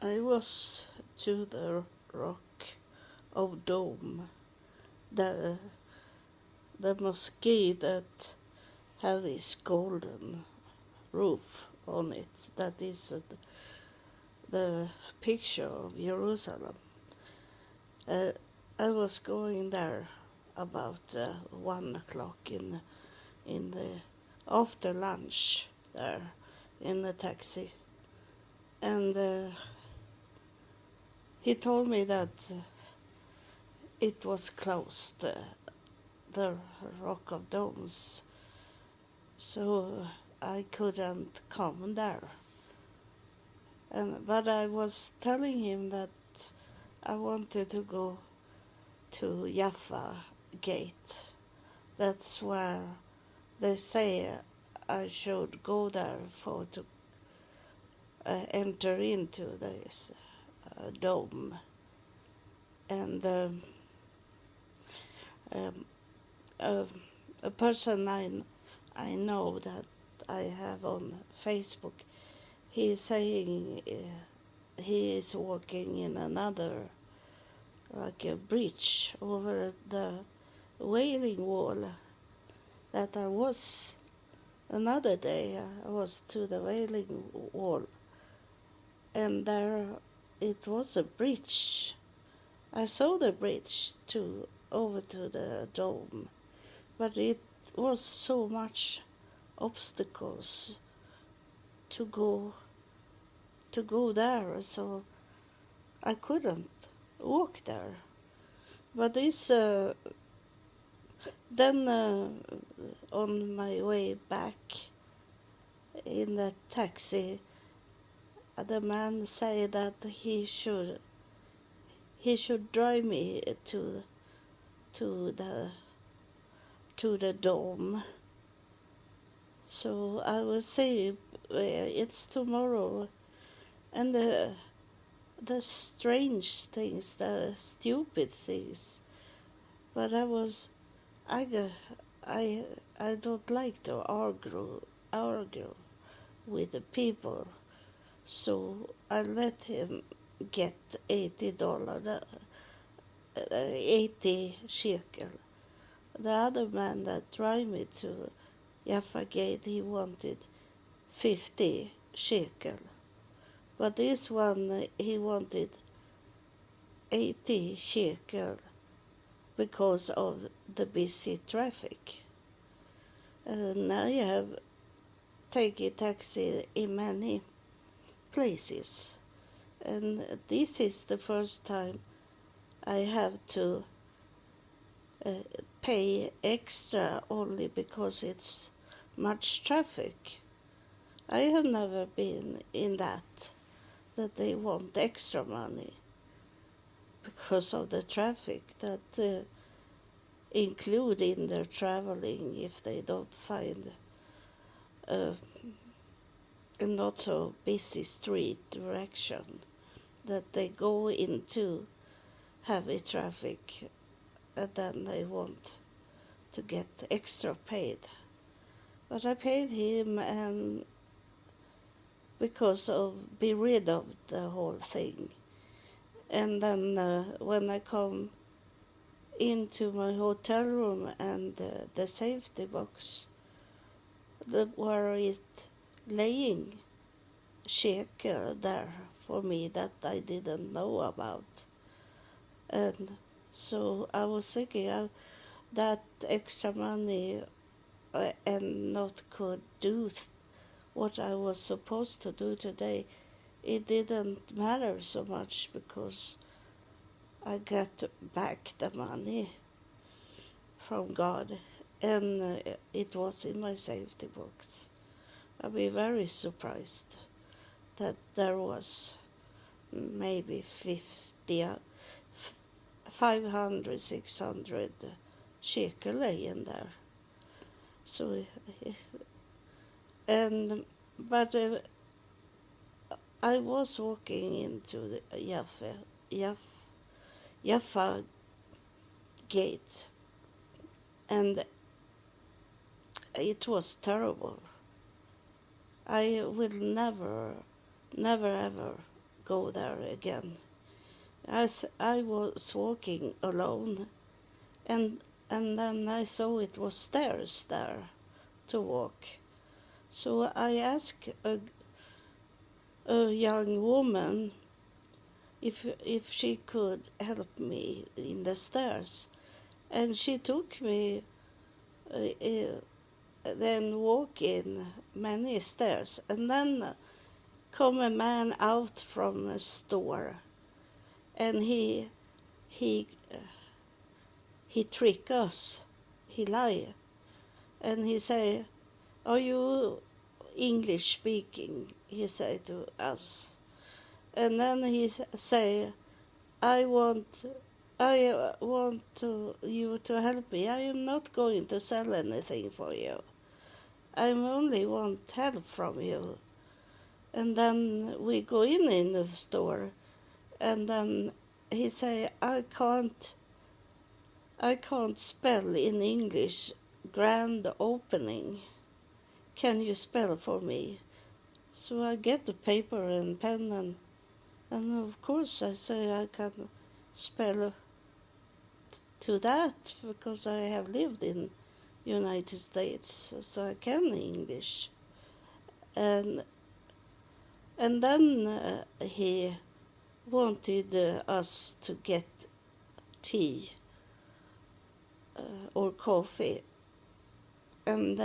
I was to the Rock of Dome, the mosque that have this golden roof on it. That is the picture of Jerusalem. Uh, I was going there about 1 o'clock in the after lunch there in the taxi, and he told me that it was closed, the Rock of Domes, so I couldn't come there. But I was telling him that I wanted to go to Jaffa Gate. That's where they say I should go there for to enter into this dome. And a person I know that I have on Facebook, he is saying he is walking in another, like a bridge over the Wailing Wall that I was. Another day I was to the Wailing Wall, and there it was a bridge. I saw the bridge over to the dome, but it was so much obstacles to go there, so I couldn't walk there. But this then on my way back in the taxi, the man said that he should drive me to the dome. So I will say it's tomorrow, and the strange things, the stupid things. But I don't like to argue with the people, so I let him get $80, 80 shekel. The other man that drive me to Jaffa Gate, he wanted 50 shekel. But this one, he wanted 80 shekel because of the busy traffic. And I have taken taxi in many places. And this is the first time I have to pay extra only because it's much traffic. I have never been in that they want extra money because of the traffic that include in their traveling if they don't find a not so busy street direction, that they go into heavy traffic and then they want to get extra paid. But I paid him, and because of be rid of the whole thing. And then when I come into my hotel room and the safety box, where it laying shekel there for me that I didn't know about. And so I was thinking that extra money and not could do what I was supposed to do today, it didn't matter so much because I got back the money from God, and it was in my safety box. I'd be very surprised that there was maybe 500, 600 shekel in there. So, but I was walking into the Jaffa Gate, and it was terrible. I will never ever go there again. As I was walking alone, and then I saw it was stairs there to walk. So I asked a young woman if she could help me in the stairs, and she took me then walk in many stairs, and then come a man out from a store, and he trick us, he lie, and he say, "Are you English speaking?" He say to us, and then he say, I want you to help me. I am not going to sell anything for you. I only want help from you." And then we go in the store, and then he say, I can't spell in English grand opening. Can you spell for me? So I get the paper and pen, and of course I say I can spell to that because I have lived in United States, so I can English. And then he wanted us to get tea or coffee, and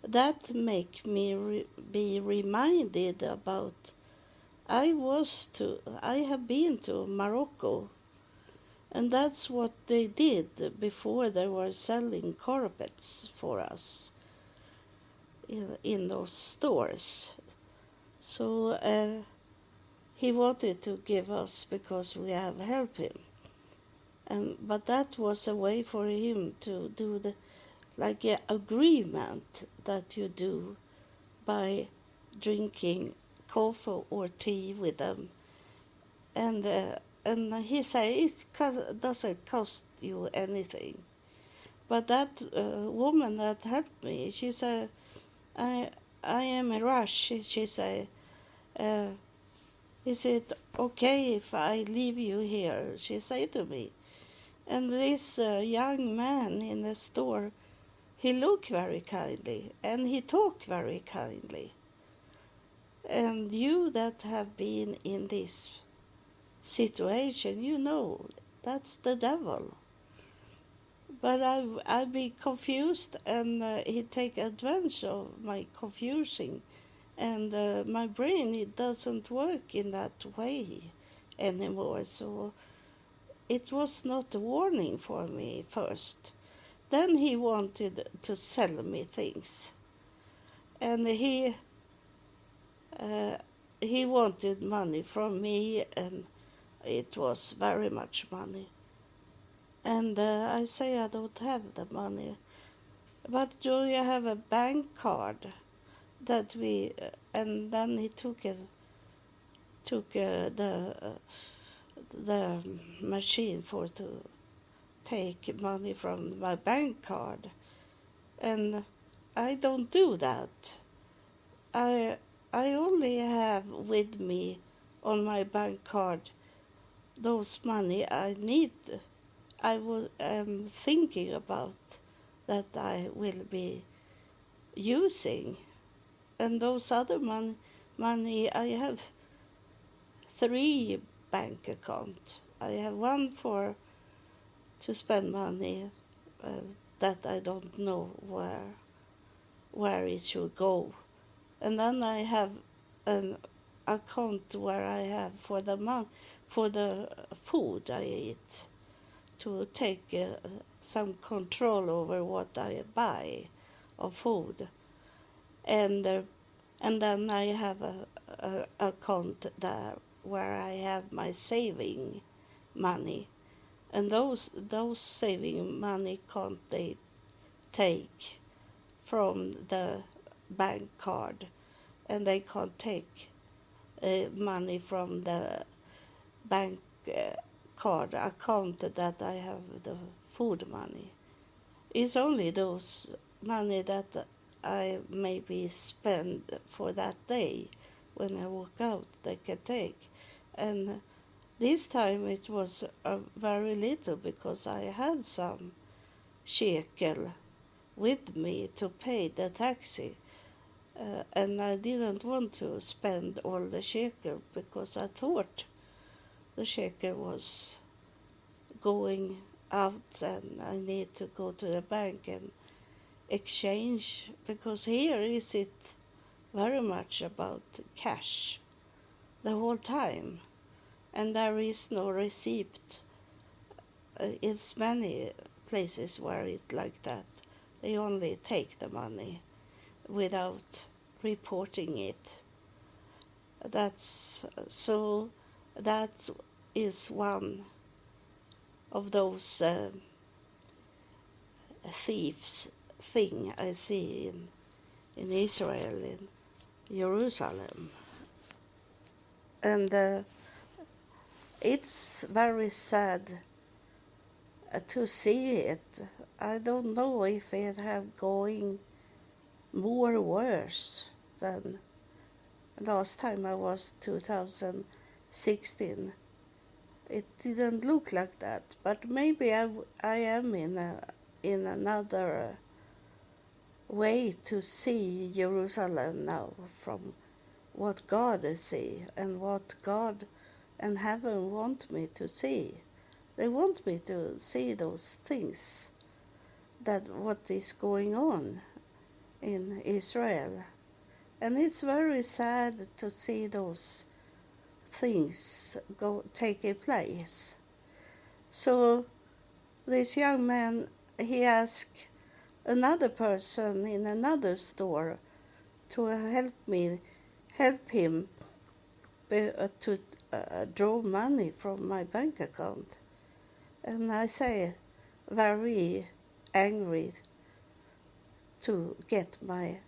that make me be reminded about I have been to Morocco, and that's what they did before they were selling carpets for us in those stores. So he wanted to give us because we have helped him, but that was a way for him to do the like an agreement that you do by drinking coffee or tea with them, and he said doesn't cost you anything. But that woman that helped me, she said, I am in rush. She said, uh, is it okay if I leave you here? She said to me. And this young man in the store, he looked very kindly and he talked very kindly. And you that have been in this situation, you know that's the devil. But I be confused, and he take advantage of my confusion, and my brain, it doesn't work in that way anymore. So it was not a warning for me first. Then he wanted to sell me things, and he wanted money from me, and it was very much money. And I say I don't have the money. But do you have a bank card that we? And then he took the machine for to take money from my bank card, and I don't do that. I only have with me on my bank card those money I need. Am thinking about that I will be using, and those other money I have 3 bank accounts. I have one for to spend money that I don't know where it should go, and then I have an account where I have for the food I eat, to take some control over what I buy of food, and then I have a account there where I have my saving money, and those saving money can't they take from the bank card, and they can't take money from the bank card account that I have the food money. It's only those money that I maybe spend for that day when I walk out they can take. And this time it was very little because I had some shekel with me to pay the taxi. And I didn't want to spend all the shekel because I thought the shekel was going out and I need to go to the bank and exchange, because here is it very much about cash the whole time, and there is no receipt. It's many places where it's like that. They only take the money without reporting it. That's so. That is one of those thieves thing I see in Israel, in Jerusalem, and it's very sad to see it. I don't know if it have going more worse than last time I was 2016. It didn't look like that, but maybe I am in another way to see Jerusalem now, from what God see and what God and heaven want me to see. They want me to see those things, that what is going on in Israel. And it's very sad to see those things taking place. So this young man, he asked another person in another store to help him to draw money from my bank account. And I say, very angry to get my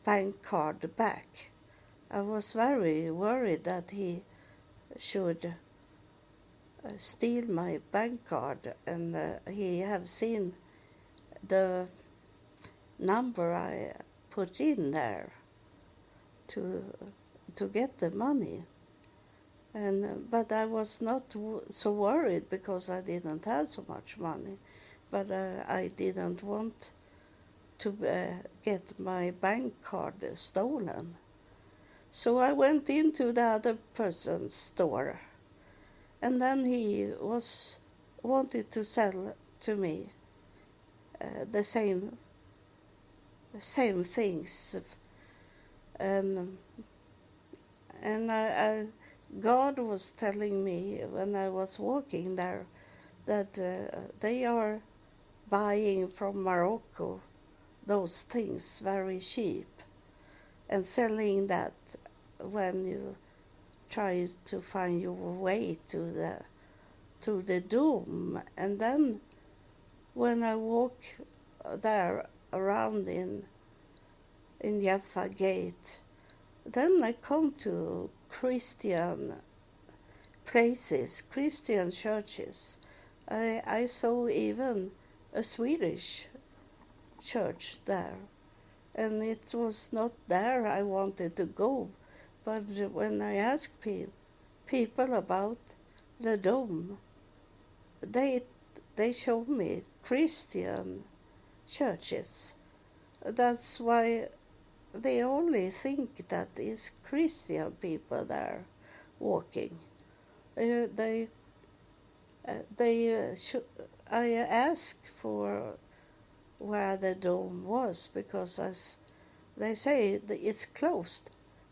bank card back. I was very worried that he should steal my bank card, and he have seen the number I put in there to get the money. And but I was not so worried because I didn't have so much money, but I didn't want to get my bank card stolen. So I went into the other person's store, and then he wanted to sell to me the same things, and God was telling me when I was walking there that they are buying from Morocco those things very cheap and selling that when you try to find your way to the dome. And then when I walk there around in Jaffa Gate, then I come to Christian places, Christian churches. I saw even a Swedish church there, and it was not there I wanted to go. But when I asked people about the dome, they showed me Christian churches. That's why they only think that is Christian people there walking. I asked for where the dome was, because they say that it's closed.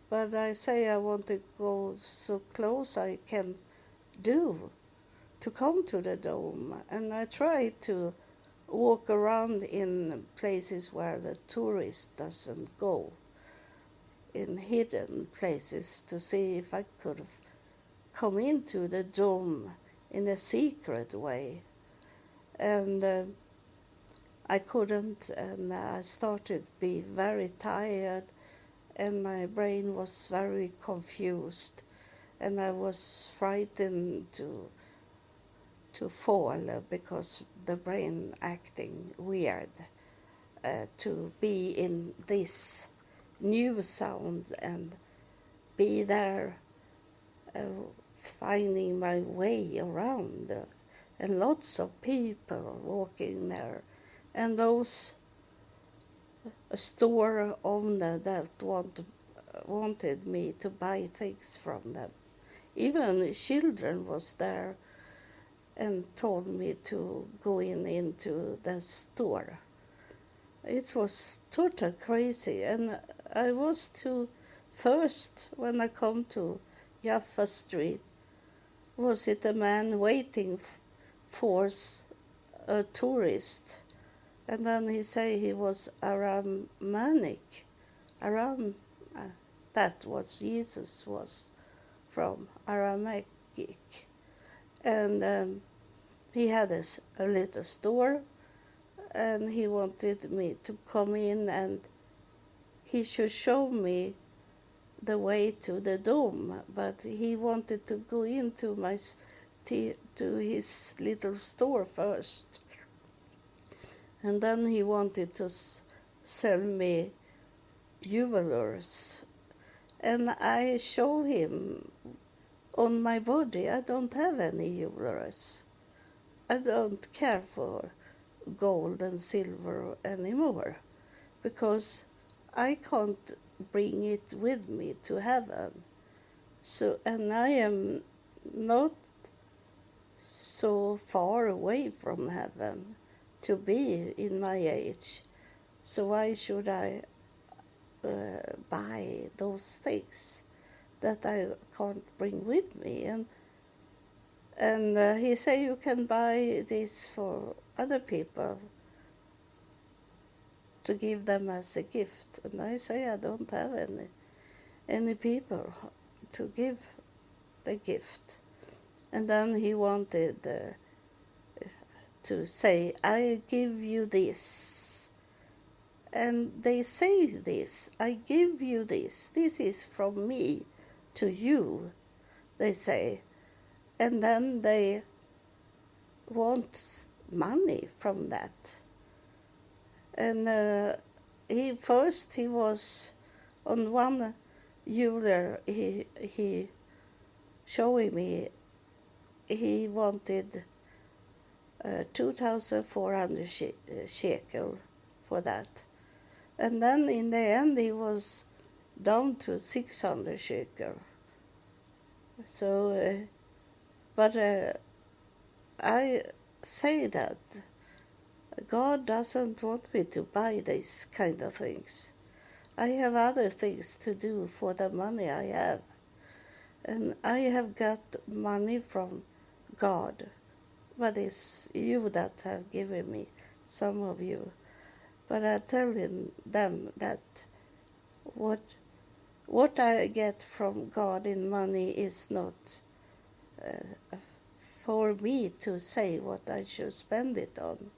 But I say I want to go so close I can do to come to the dome. And I try to walk around in places where the tourist doesn't go, in hidden places, to see if I could come into the dome in a secret way. And I couldn't, and I started to be very tired, and my brain was very confused, and I was frightened to fall because the brain acting weird, to be in this new sound and be there uh, finding my way around, and lots of people walking there, and those store owner that wanted me to buy things from them. Even children was there and told me to go into the store. It was total crazy, and I was to first when I come to Jaffa Street. Was it a man waiting for a tourist? And then he say he was Aramanic. Aram, that was Jesus was from Aramaic, and he had a little store, and he wanted me to come in, and he should show me the way to the dome, but he wanted to go into to his little store first, and then he wanted to sell me jewelers, and I show him on my body I don't have any jewelers. I don't care for gold and silver anymore, because I can't bring it with me to heaven. So, and I am not so far away from heaven to be in my age. So why should I buy those things that I can't bring with me? And he said you can buy this for other people to give them as a gift. And I say I don't have any people to give the gift. And then he wanted to say, I give you this. And they say this, I give you this. This is from me to you, they say. And then they want money from that. And he was on one jeweler, he showing me, he wanted 2,400 shekel for that. And then in the end he was down to 600 shekel. So, but I say that God doesn't want me to buy these kind of things. I have other things to do for the money I have. And I have got money from God, but it's you that have given me, some of you. But I tell them that what I get from God in money is not for me to say what I should spend it on.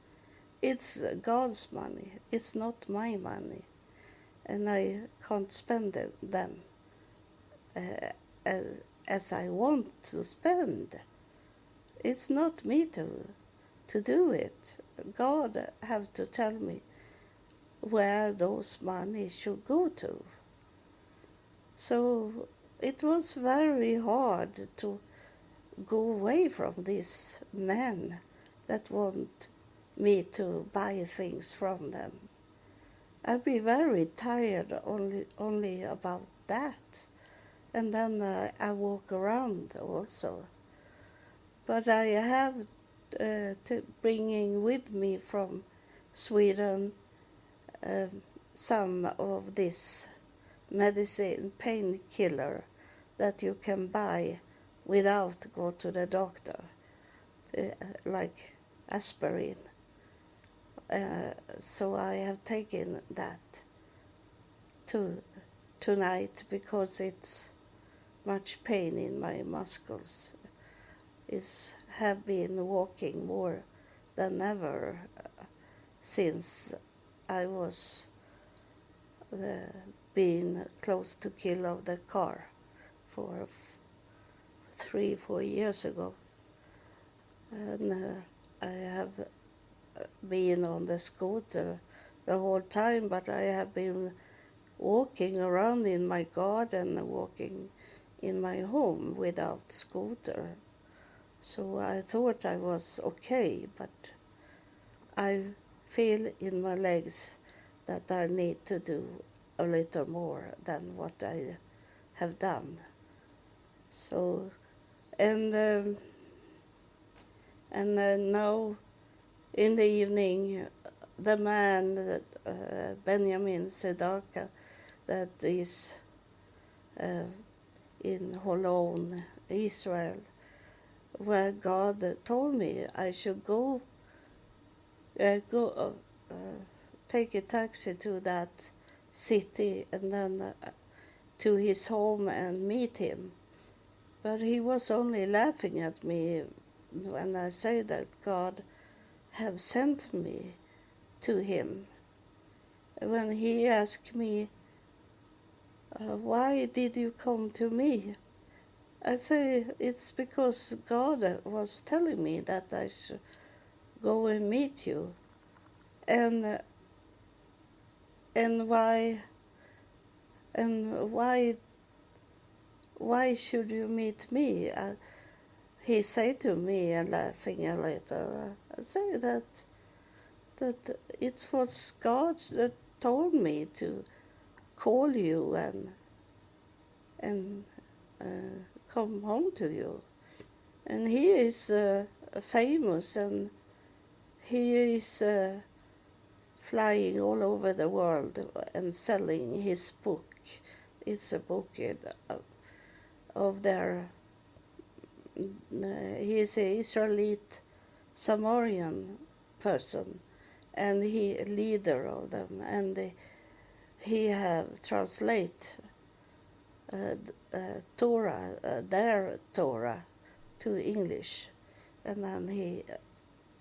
It's God's money. It's not my money. And I can't spend them as I want to spend. It's not me to do it. God have to tell me where those money should go to. So it was very hard to go away from these men that want me to buy things from them. I'd be very tired only about that. And then I walk around also. But I have bringing with me from Sweden some of this medicine, painkiller, that you can buy without go to the doctor, like aspirin. So I have taken that tonight because it's much pain in my muscles. Have been walking more than ever since I was being close to kill of the car for 3-4 years ago. And I have been on the scooter the whole time, but I have been walking around in my garden, walking in my home without scooter. So I thought I was okay, but I feel in my legs that I need to do a little more than what I have done. So, and now in the evening, the man, Benjamin Sedaka, that is in Holon, Israel, where God told me I should go take a taxi to that city and then to his home and meet him. But he was only laughing at me when I say that God have sent me to him. When he asked me, why did you come to me? I say, it's because God was telling me that I should go and meet you. And and why why should you meet me? He said to me, and laughing a little, I say that it was God that told me to call you and come home to you. And he is famous, and he is flying all over the world and selling his book. It's a book of their. He is an Israelite Samarian person, and he leader of them, and he have translate Torah, their Torah, to English, and then he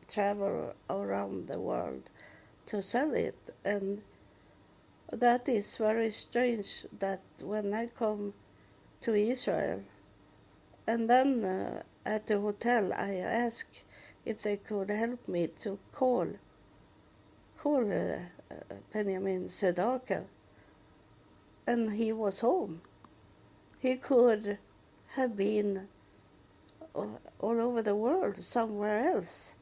travel around the world to sell it. And that is very strange that when I come to Israel, and then at the hotel I asked if they could help me to call Benjamin Sedaka, and he was home. He could have been all over the world somewhere else,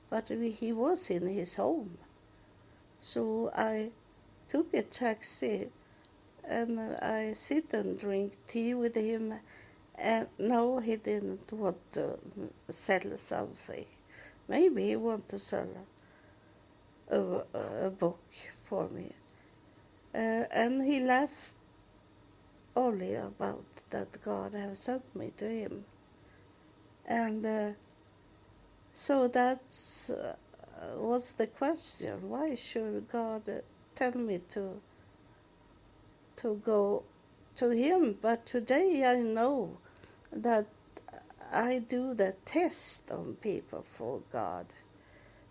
but he was in his home. So I took a taxi and I sit and drink tea with him, and no, he didn't want to sell something. Maybe he wanted to sell a book for me. And he laughed only about that God have sent me to him. And so that's was the question. Why should God tell me to go to him? But today I know that I do the test on people for God.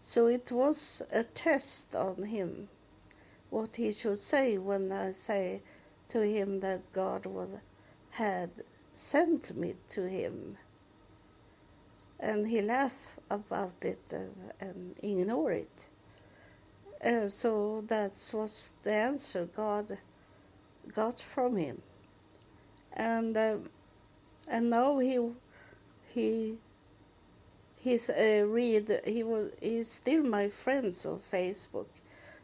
So it was a test on him, what he should say when I say to him that God had sent me to him. And he laughed about it and ignored it. So that was the answer God got from him. And now he's still my friends on Facebook.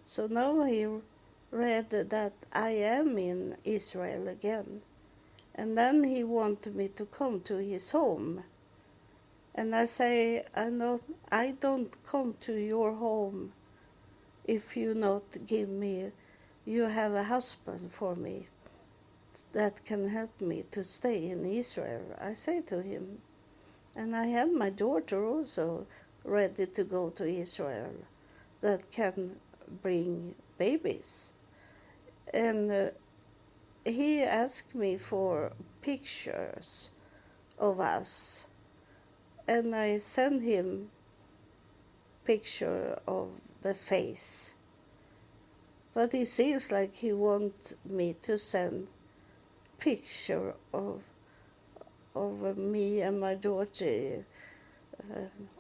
So now he read that I am in Israel again, and then he wanted me to come to his home. And I say, I don't come to your home if you not give me, you have a husband for me that can help me to stay in Israel, I say to him. And I have my daughter also ready to go to Israel that can bring babies. And he asked me for pictures of us, and I sent him picture of the face. But it seems like he wants me to send picture of me and my daughter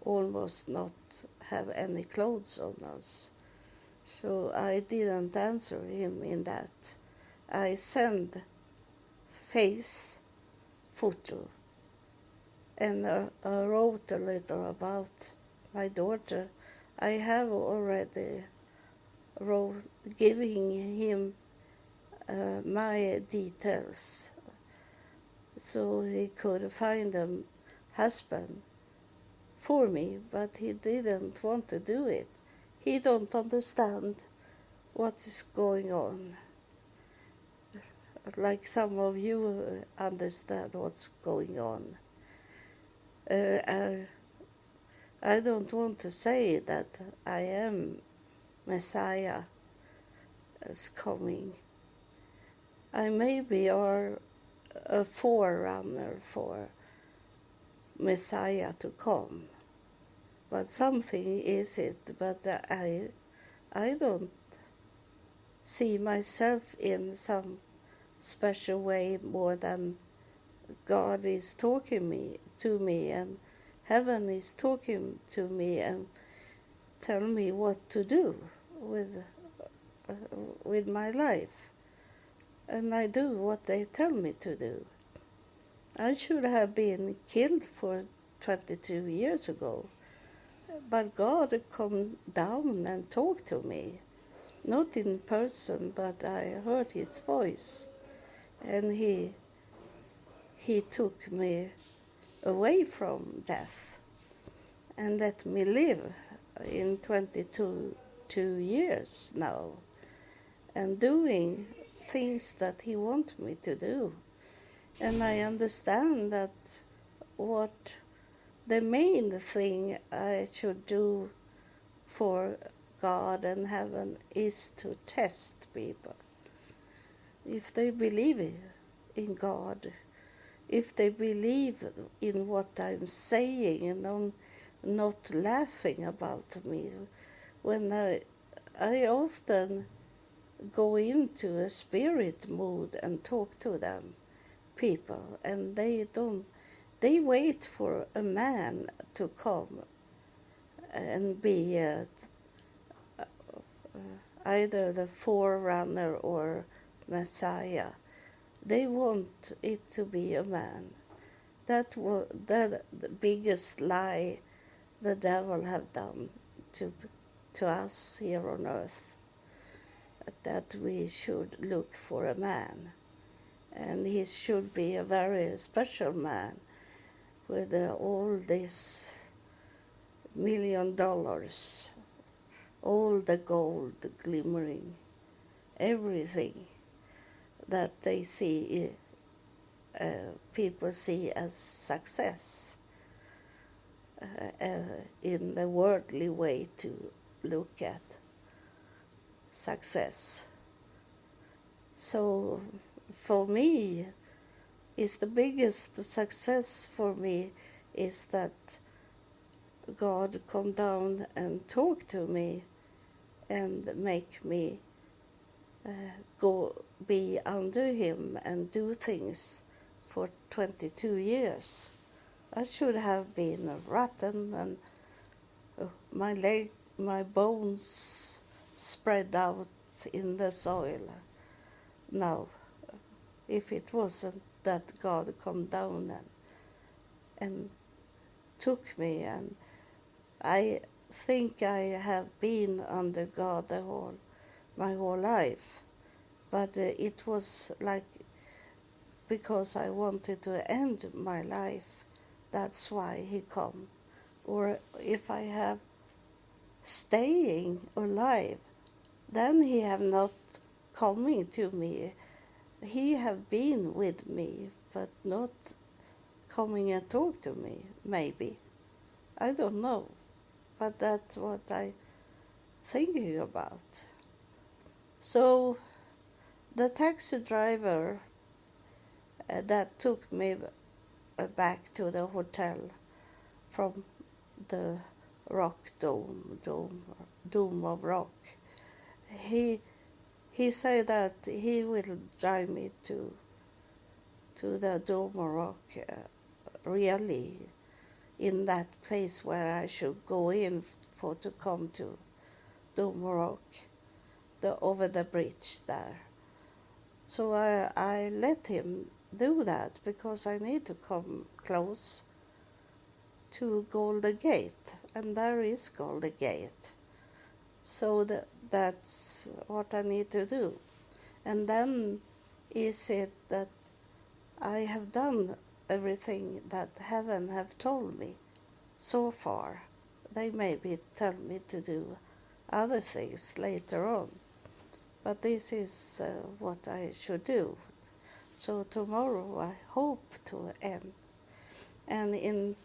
almost not have any clothes on us. So I didn't answer him in that. I send face photo, and I wrote a little about my daughter. I have already wrote giving him my details so he could find a husband for me, but he didn't want to do it. He don't understand what is going on. Like some of you understand what's going on. I don't want to say that I am Messiah is coming. I maybe are a forerunner for Messiah to come, but something is it. But I don't see myself in some special way more than God is talking to me, and heaven is talking to me and tell me what to do with my life, and I do what they tell me to do. I should have been killed for 22 years ago, but God come down and talked to me, not in person, but I heard his voice, and he took me away from death and let me live in 22 years now, and doing things that he wants me to do. And I understand that what the main thing I should do for God and heaven is to test people. If they believe in God, if they believe in what I'm saying and not laughing about me. When I often go into a spirit mood and talk to them, people, and they wait for a man to come and be either the forerunner or Messiah. They want it to be a man. That was the biggest lie the devil have done to us here on earth, that we should look for a man, and he should be a very special man with all this $1,000,000, all the gold glimmering, everything that they see, people see as success, in the worldly way to look at success. So for me, is the biggest success for me is that God come down and talk to me and make me go be under him and do things for 22 years. I should have been rotten and my bones spread out in the soil. Now, if it wasn't that God come down and took me, and I think I have been under God my whole life, but it was like because I wanted to end my life, that's why he come. Or if I have staying alive, then he have not coming to me. He have been with me, but not coming and talk to me, maybe. I don't know, but that's what I thinking about. So the taxi driver that took me back to the hotel from the rock dome of rock, he said that he will drive me to the dome of rock, really in that place where I should go in for to come to dome of rock, over the bridge there. So I let him do that because I need to come close to Golden Gate, and there is Golden Gate. So that's what I need to do. And then is it that I have done everything that heaven have told me so far. They maybe tell me to do other things later on, but this is what I should do. So tomorrow I hope to end. And in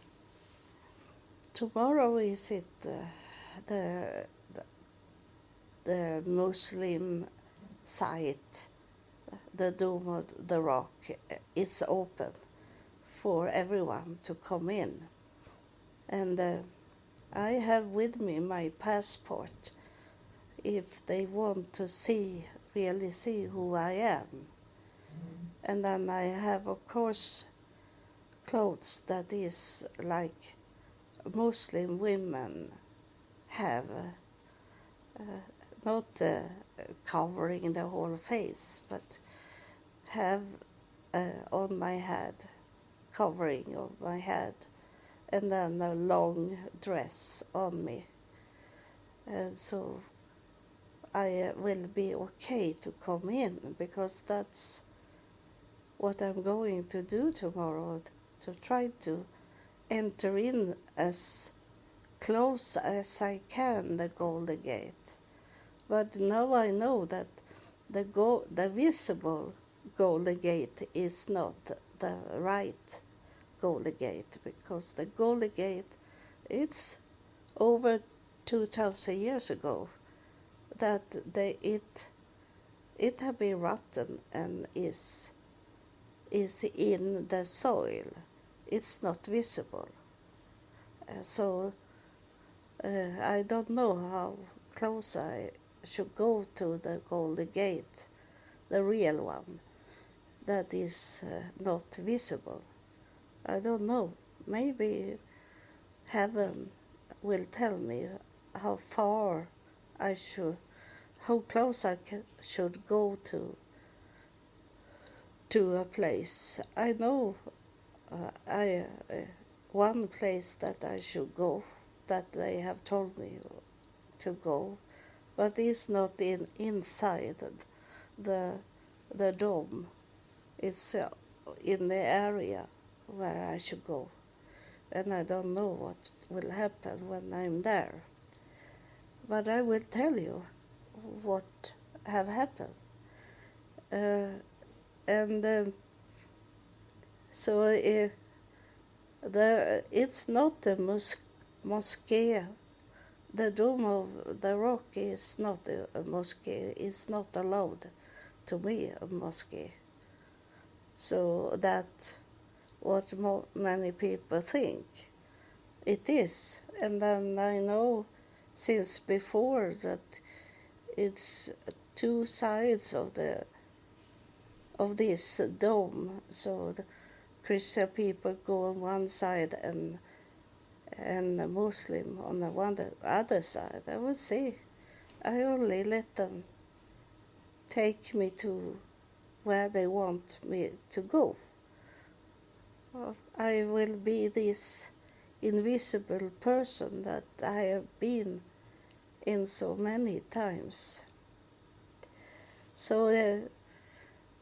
tomorrow is it the the Muslim site, the Dome of the Rock, is open for everyone to come in. And I have with me my passport if they want to really see who I am. And then I have, of course, clothes that is like Muslim women have, not covering the whole face, but have on my head, covering of my head, and then a long dress on me. And so I will be okay to come in, because that's what I'm going to do tomorrow, to try to enter in as close as I can the Golden Gate. But now I know that the visible Golden Gate is not the right Golden Gate, because the Golden Gate, it's over 2,000 years ago that it have been rotten and is in the soil. It's not visible. So I don't know how close I should go to the Golden Gate, the real one, that is not visible. I don't know. Maybe heaven will tell me how far how close I should go to a place. I know one place that I should go, that they have told me to go, but it's not inside the dome. It's in the area where I should go, and I don't know what will happen when I'm there. But I will tell you what have happened. And so it's not a mosque. The Dome of the Rock is not a mosque. It's not allowed to be a mosque. So that's what many people think it is. And then I know since before that it's two sides of this dome. So the Christian people go on one side and the Muslim on the other side. I would say I only let them take me to where they want me to go. I will be this invisible person that I have been in so many times. So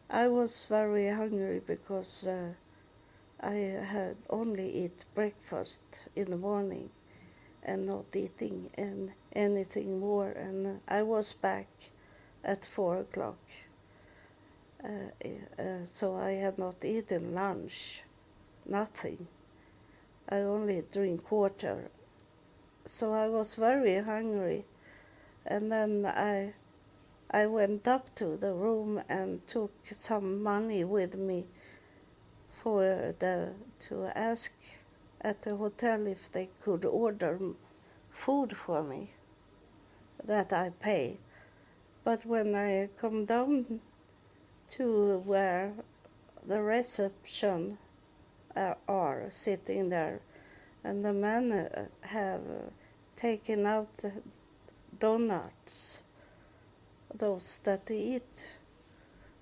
I was very hungry because I had only eat breakfast in the morning and not eating anything more, and I was back at 4 o'clock. So I had not eaten lunch, nothing. I only drink water. So I was very hungry, and then I went up to the room and took some money with me to ask at the hotel if they could order food for me that I pay. But when I come down to where the reception are sitting there, and the men have taken out the donuts, those that they eat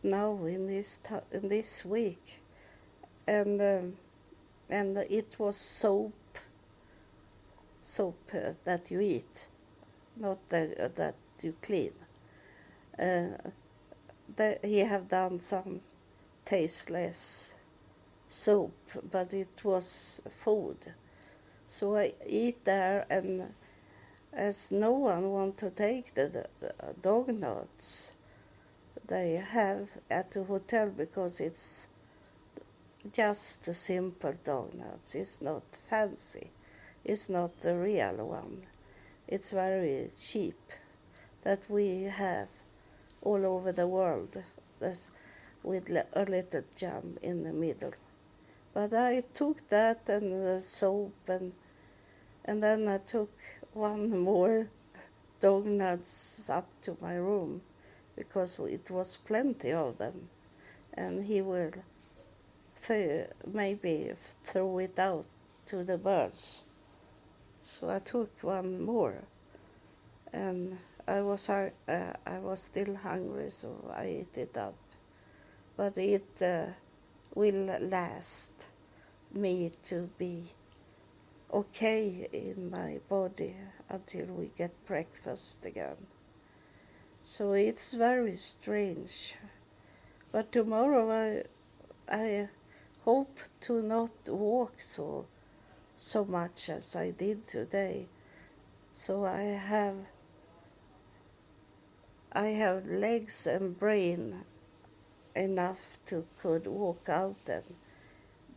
now in this week, and it was soap that you eat, not that you clean. He have done some tasteless soap, but it was food. So I eat there, and as no one want to take the dog nuts they have at the hotel, because it's just a simple dog nuts. It's not fancy. It's not the real one. It's very cheap that we have all over the world. That's with a little jam in the middle. But I took that and the soap, and then I took one more dog nuts up to my room, because it was plenty of them, and he will maybe throw it out to the birds. So I took one more, and I was still hungry, so I ate it up. But it will last me to be okay in my body until we get breakfast again. So it's very strange. But tomorrow I hope to not walk so much as I did today. So I have legs and brain enough to could walk out and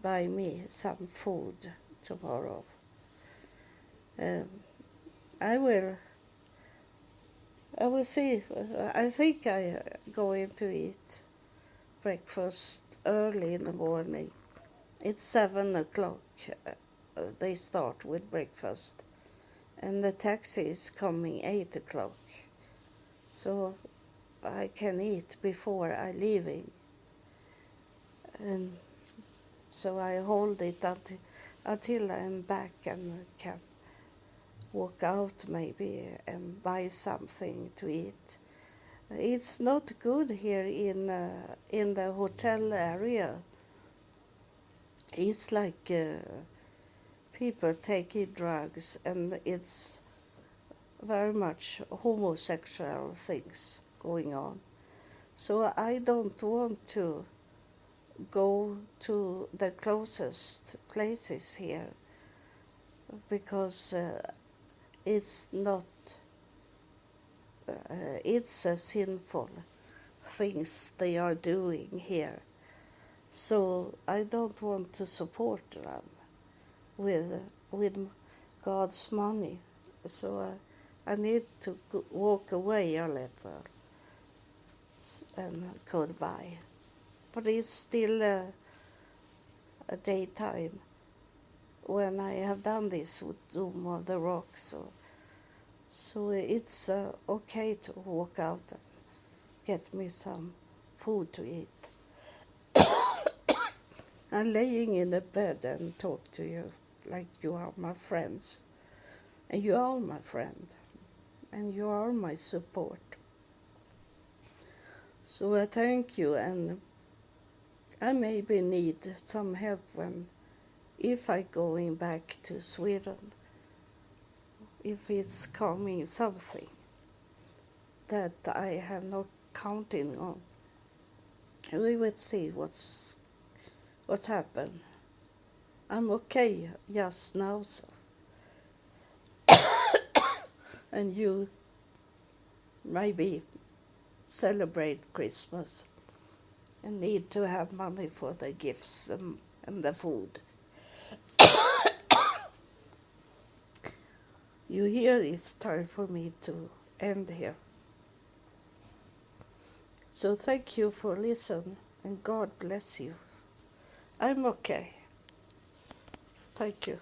buy me some food tomorrow. I will see. I think I going to eat breakfast early in the morning. It's 7:00. They start with breakfast, and the taxi is coming 8:00. So I can eat before I leaving. And so I hold it until I'm back and can walk out maybe and buy something to eat. It's not good here in the hotel area. It's like people taking drugs, and it's very much homosexual things going on. So I don't want to go to the closest places here, because it's not, it's a sinful things they are doing here. So I don't want to support them with God's money. So I need to walk away a little and goodbye. But it's still a daytime when I have done this with Dome of the Rock. So it's okay to walk out and get me some food to eat. I'm laying in the bed and talk to you like you are my friends. And you are my friend. And you are my support. So I thank you, and I maybe need some help if I going back to Sweden, if it's coming something that I have not counting on. We will see what's happened. I'm okay just now, so. And you maybe celebrate Christmas and need to have money for the gifts and the food. You hear it's time for me to end here. So thank you for listening, and God bless you. I'm okay. Thank you.